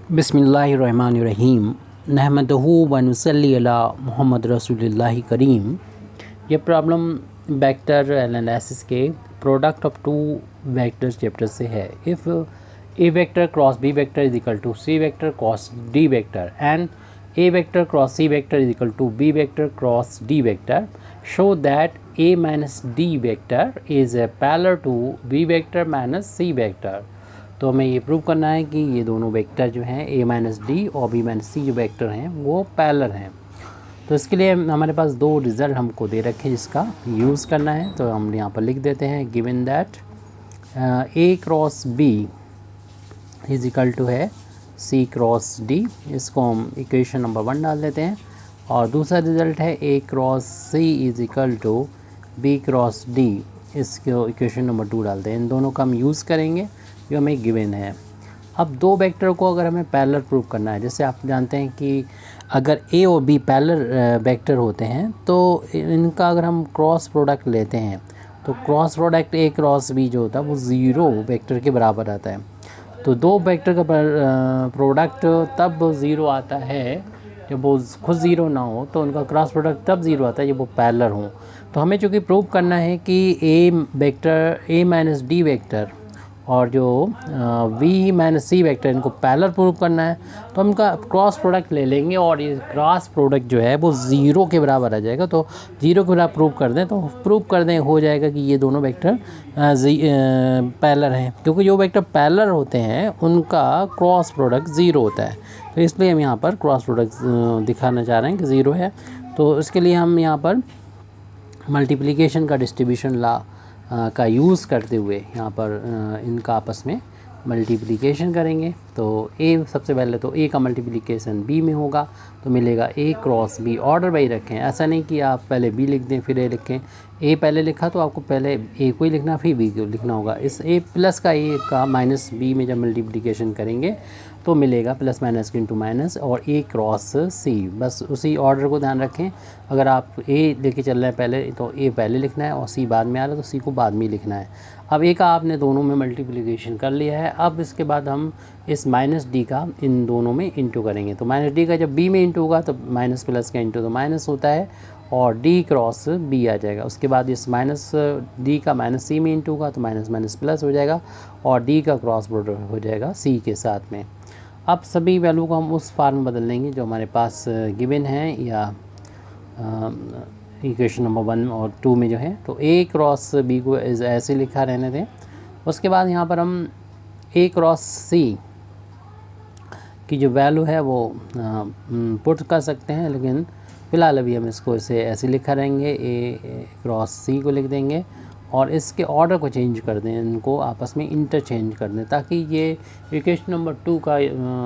बिस्मिल्लाहिर्रहमानिर्रहीम नहमदहू व नुसल्ली अला मुहम्मद रसूलुल्लाह करीम। ये प्रॉब्लम वेक्टर एनालिसिस के product of two vectors chapter से है। If a vector cross B vector is equal to c vector cross d vector and a vector cross c vector is equal to b vector cross d vector, show that a minus D vector is a parallel to b vector minus C vector. तो हमें ये prove करना है कि ये दोनों vector जो हैं ए माइनस डी और बी माइनस सी जो वेक्टर हैं वो पैरेलल हैं। तो इसके लिए हमारे पास दो रिज़ल्ट हमको दे रखे हैं जिसका यूज़ करना है। तो हम यहाँ पर लिख देते हैं given that a cross b is equal to है सी क्रॉस डी। इसको हम इक्वेशन नंबर 1 डाल देते हैं। और दूसरा रिज़ल्ट है A cross C is equal to B cross D. इसको इक्वेशन नंबर 2 डालते हैं। इन दोनों का हम यूज़ करेंगे जो हमें गिवन है। अब दो वेक्टर को अगर हमें पैरेलल प्रूव करना है, जैसे आप जानते हैं कि अगर ए और बी पैरेलल वेक्टर होते हैं तो इनका अगर हम क्रॉस प्रोडक्ट लेते हैं तो cross product a cross b जो होता है वो ज़ीरो वेक्टर के बराबर आता है। तो दो वेक्टर का प्रोडक्ट तब ज़ीरो आता है जब वो खुद ज़ीरो ना हो, तो उनका क्रॉस प्रोडक्ट तब ज़ीरो आता है जब वो पैरेलल हो। तो हमें चूँकि प्रूव करना है कि A vector A minus D vector और जो वी माइनस सी वेक्टर इनको पैरेलल प्रूव करना है, तो हम इनका क्रॉस प्रोडक्ट ले लेंगे और ये क्रॉस प्रोडक्ट जो है वो ज़ीरो के बराबर आ जाएगा। तो ज़ीरो के बराबर प्रूव कर दें तो प्रूव कर दें हो जाएगा कि ये दोनों वेक्टर पैरेलल हैं, क्योंकि जो वेक्टर पैरेलल होते हैं उनका क्रॉस प्रोडक्ट ज़ीरो होता है। तो इसलिए हम यहाँ पर क्रॉस प्रोडक्ट दिखाना चाह रहे हैं कि ज़ीरो है। तो इसके लिए हम यहाँ पर मल्टीप्लिकेशन का डिस्ट्रीब्यूशन लॉ का यूज़ करते हुए यहाँ पर इनका आपस में मल्टीप्लिकेशन करेंगे। तो ए सबसे पहले तो ए का मल्टीप्लिकेशन बी में होगा तो मिलेगा ए क्रॉस बी। ऑर्डर वाइज रखें, ऐसा नहीं कि आप पहले बी लिख दें फिर ए लिखें। ए पहले लिखा तो आपको पहले ए को ही लिखना फिर बी को लिखना होगा। इस ए प्लस का ए का माइनस बी में जब मल्टीप्लिकेशन करेंगे तो मिलेगा प्लस माइनस इंटू माइनस और ए क्रॉस सी। बस उसी ऑर्डर को ध्यान रखें। अगर आप ए लेके चल रहे हैं पहले तो ए पहले लिखना है और सी बाद में आ रहा है तो सी को बाद में लिखना है। अब ए का आपने दोनों में मल्टीप्लिकेशन कर लिया है। अब इसके बाद हम इस माइनस डी का इन दोनों में इंटू करेंगे। तो माइनस डी का जब बी में इंटू होगा तो माइनस प्लस का इंटू तो माइनस होता है और डी क्रॉस बी आ जाएगा। उसके बाद इस माइनस डी का माइनस सी में इंटू होगा तो माइनस माइनस प्लस हो जाएगा और डी का क्रॉस प्रोडक्ट हो जाएगा सी के साथ में। अब सभी वैल्यू को हम उस फॉर्म में बदल लेंगे जो हमारे पास गिवन है या इक्वेशन नंबर 1 और 2 में जो है। तो ए क्रॉस बी को ऐसे लिखा रहने दें। उसके बाद यहाँ पर हम ए क्रॉस सी की जो वैल्यू है वो पुट कर सकते हैं, लेकिन फ़िलहाल अभी हम इसको इसे ऐसे लिखा रहेंगे। ए क्रॉस सी को लिख देंगे और इसके ऑर्डर को चेंज कर दें, इनको आपस में इंटरचेंज कर दें ताकि ये इक्वेशन नंबर 2 का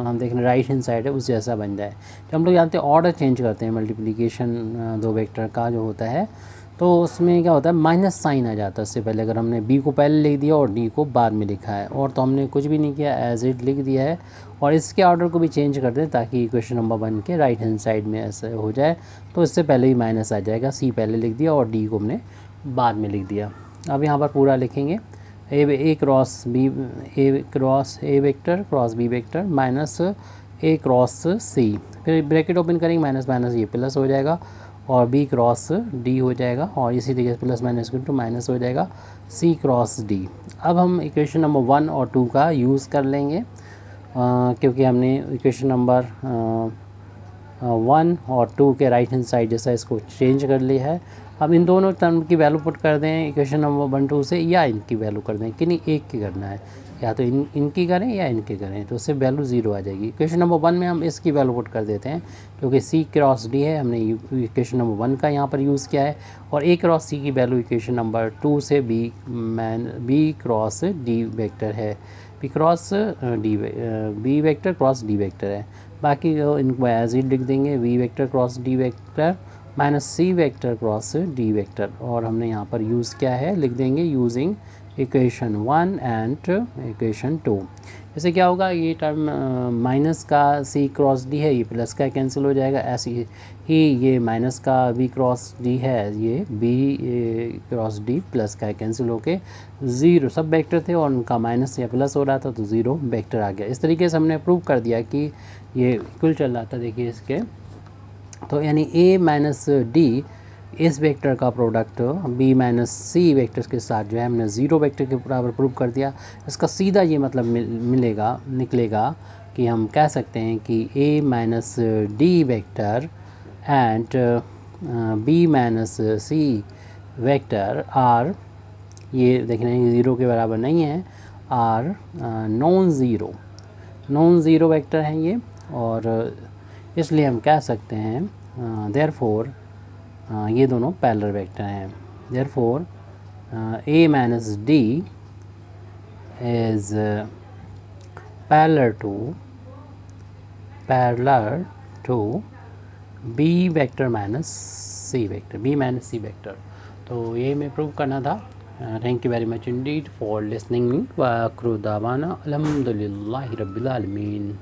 हम देख रहे हैं राइट हैंड साइड है उस जैसा बन जाए। जब हम लोग जानते हैं ऑर्डर चेंज करते हैं मल्टीप्लिकेशन दो वेक्टर का जो होता है तो उसमें क्या होता है माइनस साइन आ जाता है। उससे पहले अगर हमने बी को पहले लिख दिया और डी को बाद में लिखा है और तो हमने कुछ भी नहीं किया, एज इट लिख दिया है। और इसके ऑर्डर को भी चेंज कर दें ताकि इक्वेशन नंबर 1 के राइट हैंड साइड में ऐसा हो जाए। तो इससे पहले ही माइनस आ जाएगा, सी पहले लिख दिया और डी को हमने बाद में लिख दिया। अब यहाँ पर पूरा लिखेंगे A cross B A cross A vector cross B vector minus A cross C, फिर ब्रैकेट ओपन करेंगे माइनस माइनस ये प्लस हो जाएगा और बी क्रॉस डी हो जाएगा और इसी तरीके से प्लस माइनस टू माइनस हो जाएगा सी क्रॉस डी। अब हम इक्वेशन नंबर 1 और 2 का यूज़ कर लेंगे क्योंकि हमने इक्वेशन नंबर 1 और 2 के राइट हैंड साइड जैसा इसको चेंज कर लिया है। अब इन दोनों टर्म की वैल्यू पुट कर दें इक्वेशन नंबर 1 2 से, या इनकी वैल्यू कर दें, किन्हीं एक की करना है, या तो इनकी करें या इनकी करें, तो उससे वैल्यू ज़ीरो आ जाएगी। इक्वेशन नंबर 1 में हम इसकी वैल्यू पुट कर देते हैं क्योंकि सी क्रॉस डी है, हमने इक्वेशन नंबर 1 का यहाँ पर यूज़ किया है। और ए क्रॉस सी की वैल्यू इक्वेशन नंबर 2 से बी क्रॉस डी वेक्टर है, b cross d b vector cross d vector है। बाकी इनको एज इट लिख देंगे v vector cross d vector minus सी वेक्टर क्रॉस डी वेक्टर। और हमने यहाँ पर यूज़ किया है लिख देंगे यूजिंग इक्वेशन 1 एंड इक्वेशन 2। इससे क्या होगा, ये टर्म माइनस का सी क्रॉस डी है, ये प्लस का कैंसिल हो जाएगा। ऐसे ही ये माइनस का बी क्रॉस डी है, ये बी क्रॉस डी प्लस का कैंसिल होके ज़ीरो, सब वेक्टर थे और उनका माइनस या प्लस हो रहा था तो ज़ीरो वेक्टर आ गया। इस तरीके से हमने प्रूव कर दिया कि ये इक्वल चल रहा था। देखिए इसके तो यानी a माइनस डी इस वेक्टर का प्रोडक्ट b माइनस सी वेक्टर्स के साथ जो है हमने ज़ीरो वेक्टर के बराबर प्रूव कर दिया। इसका सीधा ये मतलब निकलेगा कि हम कह सकते हैं कि a minus D vector and b minus C vector are, ये देखने ज़ीरो के बराबर नहीं है, आर नॉन ज़ीरो वेक्टर हैं ये, और इसलिए हम कह सकते हैं देयरफॉर ये दोनों पैरेलल वेक्टर हैं। Therefore a minus d is parallel to b vector minus C vector. तो ये मैं प्रूव करना था। Thank you very much indeed for listening me. व आखिर दावाना अल्हम्दुलिल्लाहि रब्बिल आलमीन।